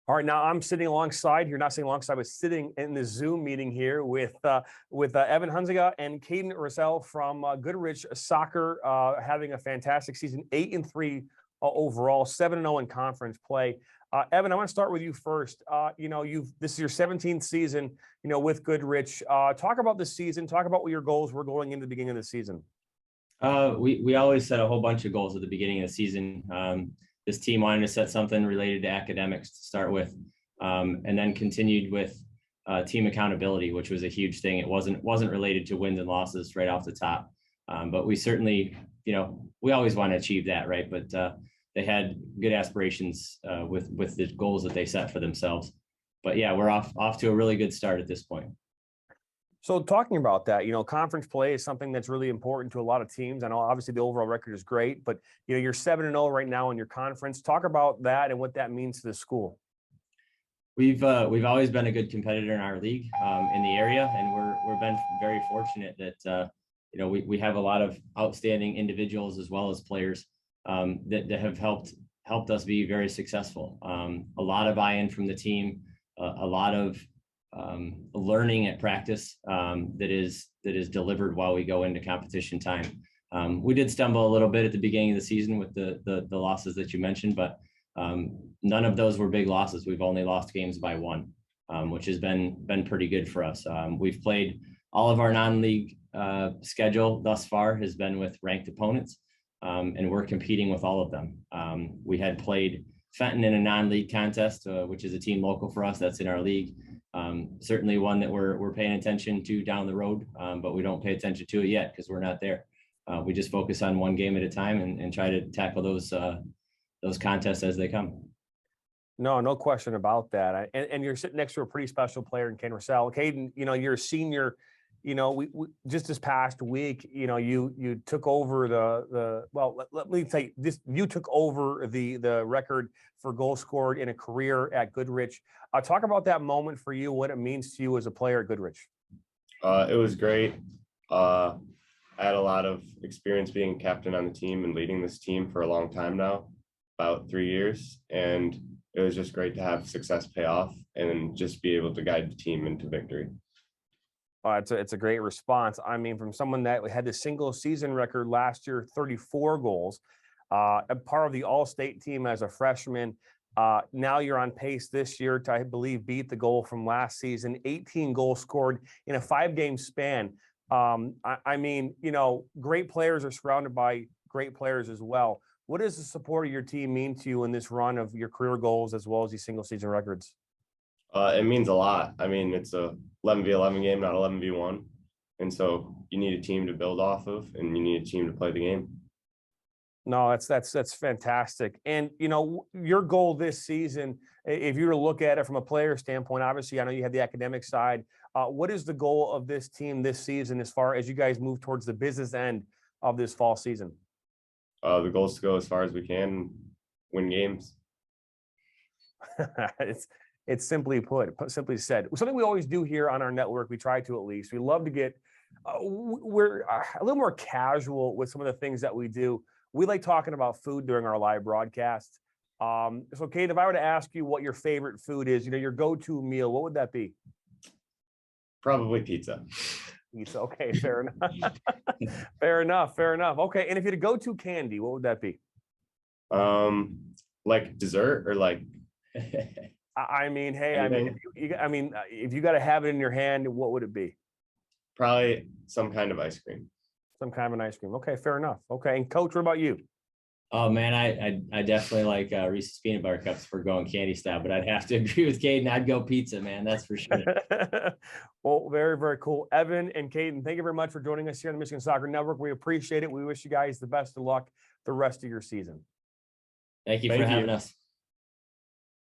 All right, now I'm sitting alongside here, not sitting alongside, but sitting in the Zoom meeting here with Evan Hunziga and Caden Russell from Goodrich Soccer, having a fantastic season, 8-3 overall, 7-0 in conference play. Evan, I want to start with you first. This is your 17th season, with Goodrich. Talk about the season. Talk about what your goals were going into the beginning of the season. We always set a whole bunch of goals at the beginning of the season. This team wanted to set something related to academics to start with, and then continued with team accountability, which was a huge thing. It wasn't related to wins and losses right off the top, but we certainly, we always want to achieve that, right? But they had good aspirations with the goals that they set for themselves. But yeah, we're off to a really good start at this point. So talking about that, conference play is something that's really important to a lot of teams. I know obviously the overall record is great, but you're 7-0 right now in your conference. Talk about that and what that means to the school. We've always been a good competitor in our league in the area, and we've been very fortunate that we have a lot of outstanding individuals as well as players that have helped us be very successful. A lot of buy-in from the team, a lot of learning at practice that is delivered while we go into competition time. We did stumble a little bit at the beginning of the season with the losses that you mentioned, but none of those were big losses. We've only lost games by one, which has been pretty good for us. We've played all of our non-league schedule thus far has been with ranked opponents, and we're competing with all of them. We had played Fenton in a non-league contest, which is a team local for us that's in our league. Certainly one that we're paying attention to down the road, but we don't pay attention to it yet because we're not there. We just focus on one game at a time and try to tackle those contests as they come. No question about that. And you're sitting next to a pretty special player in Caden Russell. Caden, you're a senior. We just this past week, you took over let me tell you this, you took over the record for goals scored in a career at Goodrich. Talk about that moment for you, what it means to you as a player at Goodrich. It was great. I had a lot of experience being captain on the team and leading this team for a long time now, about 3 years. And it was just great to have success pay off and just be able to guide the team into victory. It's a great response. I mean, from someone that had the single season record last year, 34 goals, a part of the all-state team as a freshman. Now you're on pace this year to, I believe, beat the goal from last season, 18 goals scored in a 5-game span. I mean, great players are surrounded by great players as well. What does the support of your team mean to you in this run of your career goals as well as these single season records? It means a lot. I mean, it's a 11v11 game, not 11v1. And so you need a team to build off of, and you need a team to play the game. No, that's fantastic. And, your goal this season, if you were to look at it from a player standpoint, obviously, I know you have the academic side. What is the goal of this team this season as far as you guys move towards the business end of this fall season? The goal is to go as far as we can, win games. It's simply simply said. Something we always do here on our network, we try to at least. We love to get, we're a little more casual with some of the things that we do. We like talking about food during our live broadcasts. So, Kate, if I were to ask you what your favorite food is, your go-to meal, what would that be? Probably pizza. Pizza. Okay, fair enough. Fair enough. Okay, and if you had a go-to candy, what would that be? Like dessert or like. I mean, hey, if you got to have it in your hand, what would it be? Probably some kind of ice cream. Some kind of an ice cream. Okay, fair enough. Okay, and Coach, what about you? Oh man, I definitely like Reese's peanut butter cups for going candy style, but I'd have to agree with Caden. I'd go pizza, man. That's for sure. Well, very, very cool. Evan and Caden, thank you very much for joining us here on the Michigan Soccer Network. We appreciate it. We wish you guys the best of luck the rest of your season. Thank you for having us.